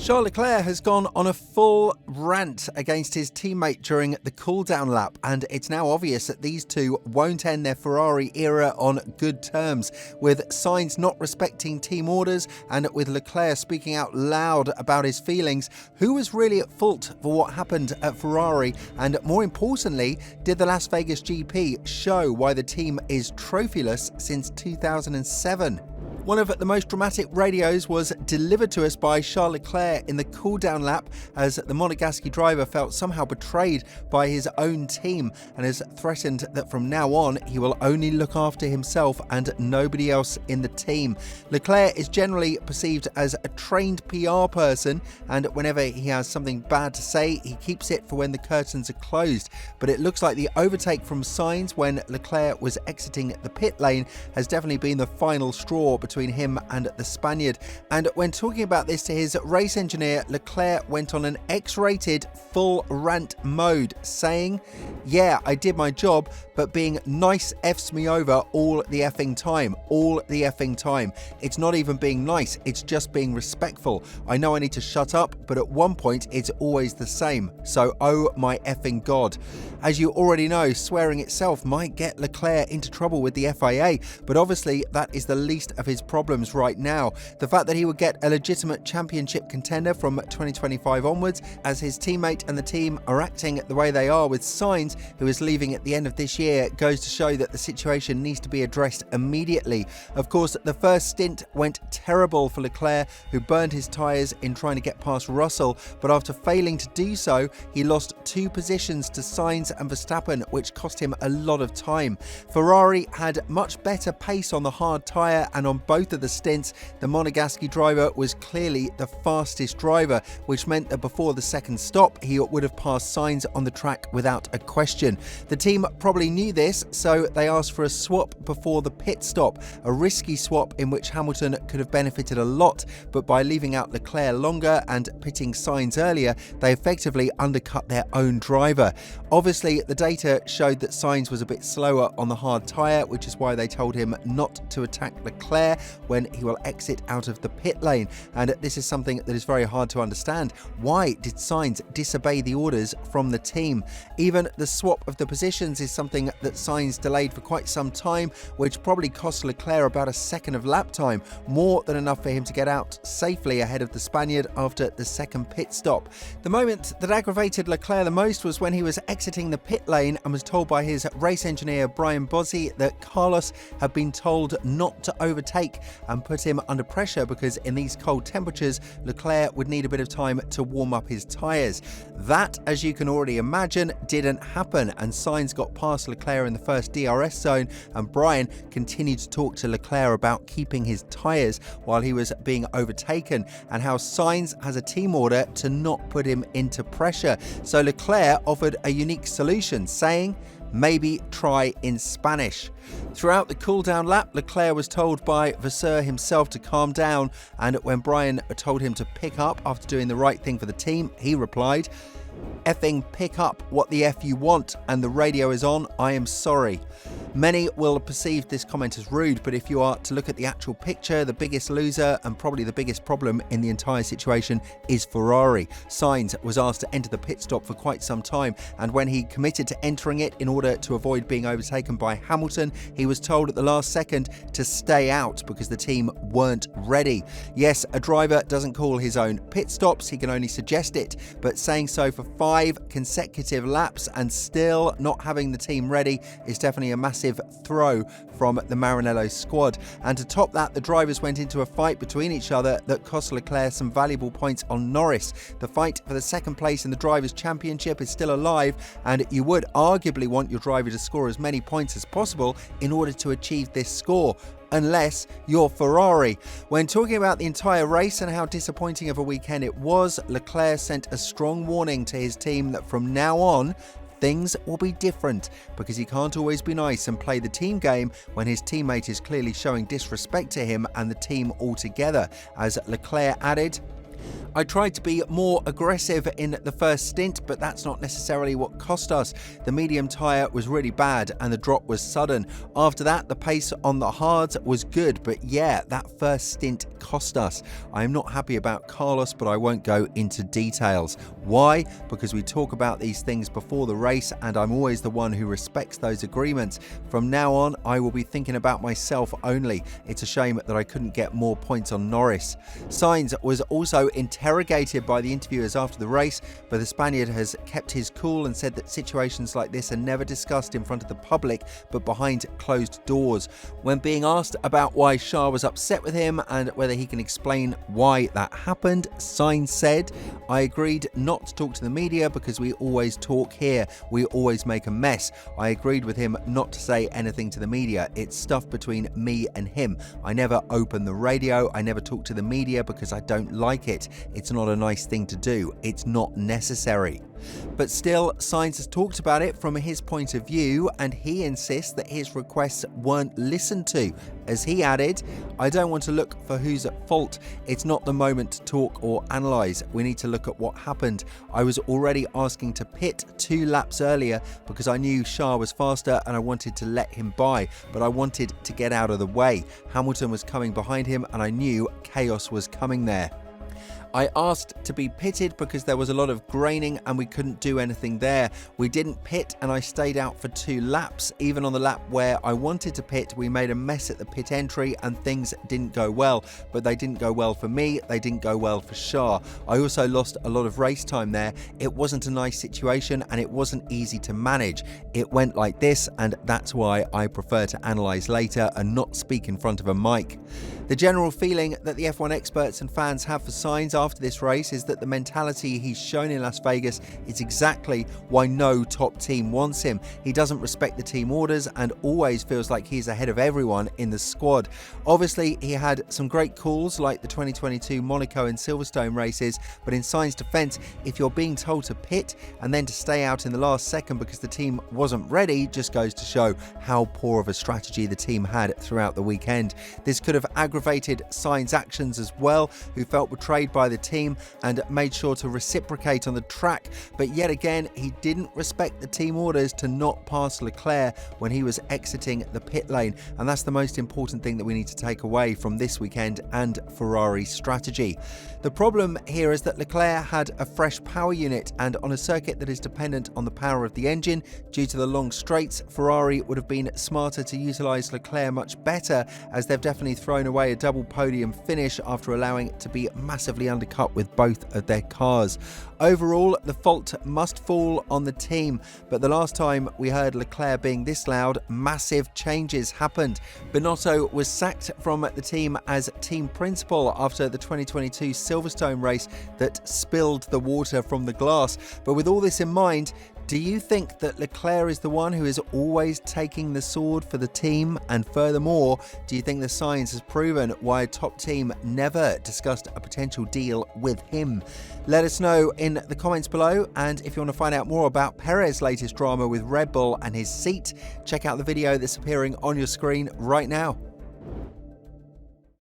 Charles Leclerc has gone on a full rant against his teammate during the cooldown lap, and it's now obvious that these two won't end their Ferrari era on good terms, with Sainz not respecting team orders and with Leclerc speaking out loud about his feelings. Who was really at fault for what happened at Ferrari, and more importantly, did the Las Vegas GP show why the team is trophyless since 2007? One of the most dramatic radios was delivered to us by Charles Leclerc in the cooldown lap, as the Monegasque driver felt somehow betrayed by his own team and has threatened that from now on he will only look after himself and nobody else in the team. Leclerc is generally perceived as a trained PR person, and whenever he has something bad to say, he keeps it for when the curtains are closed. But it looks like the overtake from Sainz when Leclerc was exiting the pit lane has definitely been the final straw between him and the Spaniard. And when talking about this to his race engineer, Leclerc went on an X-rated full rant mode, saying, "Yeah, I did my job, but being nice F's me over all the effing time. All the effing time. It's not even being nice, it's just being respectful. I know I need to shut up, but at one point it's always the same. So oh my effing God." As you already know, swearing itself might get Leclerc into trouble with the FIA, but obviously that is the least of his problems right now. The fact that he would get a legitimate championship contender from 2025 onwards, as his teammate and the team are acting the way they are with Sainz, who is leaving at the end of this year, goes to show that the situation needs to be addressed immediately. Of course, the first stint went terrible for Leclerc, who burned his tyres in trying to get past Russell, but after failing to do so, he lost 2 positions to Sainz and Verstappen, which cost him a lot of time. Ferrari had much better pace on the hard tyre, and on both of the stints, the Monegasque driver was clearly the fastest driver, which meant that before the second stop, he would have passed Sainz on the track without a question. The team probably knew this, so they asked for a swap before the pit stop, a risky swap in which Hamilton could have benefited a lot, but by leaving out Leclerc longer and pitting Sainz earlier, they effectively undercut their own driver. Obviously, the data showed that Sainz was a bit slower on the hard tyre, which is why they told him not to attack Leclerc when he will exit out of the pit lane. And this is something that is very hard to understand. Why did Sainz disobey the orders from the team? Even the swap of the positions is something that Sainz delayed for quite some time, which probably cost Leclerc about a second of lap time, more than enough for him to get out safely ahead of the Spaniard after the second pit stop. The moment that aggravated Leclerc the most was when he was exiting the pit lane and was told by his race engineer Brian Bozzi that Carlos had been told not to overtake and put him under pressure because in these cold temperatures Leclerc would need a bit of time to warm up his tyres. That, as you can already imagine, didn't happen, and Sainz got past Leclerc in the first DRS zone, and Brian continued to talk to Leclerc about keeping his tyres while he was being overtaken, and how Sainz has a team order to not put him into pressure. So Leclerc offered a unique solution, saying, "Maybe try in Spanish." Throughout the cooldown lap, Leclerc was told by Vasseur himself to calm down, and when Brian told him to pick up after doing the right thing for the team, he replied, "Effing pick up what the F you want, and the radio is on, I am sorry." Many will perceive this comment as rude, but if you are to look at the actual picture, the biggest loser and probably the biggest problem in the entire situation is Ferrari. Sainz was asked to enter the pit stop for quite some time, and when he committed to entering it in order to avoid being overtaken by Hamilton, he was told at the last second to stay out because the team weren't ready. Yes, a driver doesn't call his own pit stops, he can only suggest it, but saying so for 5 consecutive laps and still not having the team ready is definitely a massive throw from the Maranello squad. And to top that, the drivers went into a fight between each other that cost Leclerc some valuable points on Norris. The fight for the second place in the Drivers' Championship is still alive, and you would arguably want your driver to score as many points as possible in order to achieve this score, unless you're Ferrari. When talking about the entire race and how disappointing of a weekend it was, Leclerc sent a strong warning to his team that from now on, things will be different, because he can't always be nice and play the team game when his teammate is clearly showing disrespect to him and the team altogether. As Leclerc added, I tried to be more aggressive in the first stint, but that's not necessarily what cost us. The medium tyre was really bad and the drop was sudden. After that, the pace on the hards was good, but yeah, that first stint cost us. I am not happy about Carlos, but I won't go into details. Why? Because we talk about these things before the race, and I'm always the one who respects those agreements. From now on, I will be thinking about myself only. It's a shame that I couldn't get more points on Norris. Sainz was also interrogated by the interviewers after the race, but the Spaniard has kept his cool and said that situations like this are never discussed in front of the public, but behind closed doors. When being asked about why Shah was upset with him and whether he can explain why that happened, Sainz said, "I agreed not to talk to the media because we always talk here. We always make a mess. I agreed with him not to say anything to the media. It's stuff between me and him. I never open the radio. I never talk to the media because I don't like it. It's not a nice thing to do. It's not necessary." But still, Sainz has talked about it from his point of view, and he insists that his requests weren't listened to. As he added, "I don't want to look for who's at fault. It's not the moment to talk or analyse. We need to look at what happened. I was already asking to pit 2 laps earlier because I knew Shah was faster and I wanted to let him by, but I wanted to get out of the way. Hamilton was coming behind him and I knew chaos was coming there. I asked to be pitted because there was a lot of graining and we couldn't do anything there. We didn't pit and I stayed out for 2 laps. Even on the lap where I wanted to pit, we made a mess at the pit entry and things didn't go well. But they didn't go well for me, they didn't go well for Shah. I also lost a lot of race time there. It wasn't a nice situation and it wasn't easy to manage. It went like this, and that's why I prefer to analyse later and not speak in front of a mic." The general feeling that the F1 experts and fans have for Sainz after this race is that the mentality he's shown in Las Vegas is exactly why no top team wants him. He doesn't respect the team orders and always feels like he's ahead of everyone in the squad. Obviously, he had some great calls like the 2022 Monaco and Silverstone races, but in Sainz's defence, if you're being told to pit and then to stay out in the last second because the team wasn't ready, just goes to show how poor of a strategy the team had throughout the weekend. This could have aggravated Sainz's actions as well, who felt betrayed by the team and made sure to reciprocate on the track, but yet again he didn't respect the team orders to not pass Leclerc when he was exiting the pit lane, and that's the most important thing that we need to take away from this weekend and Ferrari's strategy. The problem here is that Leclerc had a fresh power unit, and on a circuit that is dependent on the power of the engine due to the long straights, Ferrari would have been smarter to utilise Leclerc much better, as they've definitely thrown away a double podium finish after allowing it to be massively undercut with both of their cars. Overall, the fault must fall on the team, but the last time we heard Leclerc being this loud, massive changes happened. Binotto was sacked from the team as team principal after the 2022 Silverstone race that spilled the water from the glass. But with all this in mind, do you think that Leclerc is the one who is always taking the sword for the team? And furthermore, do you think the Sainz has proven why a top team never discussed a potential deal with him? Let us know in the comments below, and if you want to find out more about Perez's latest drama with Red Bull and his seat, check out the video that's appearing on your screen right now.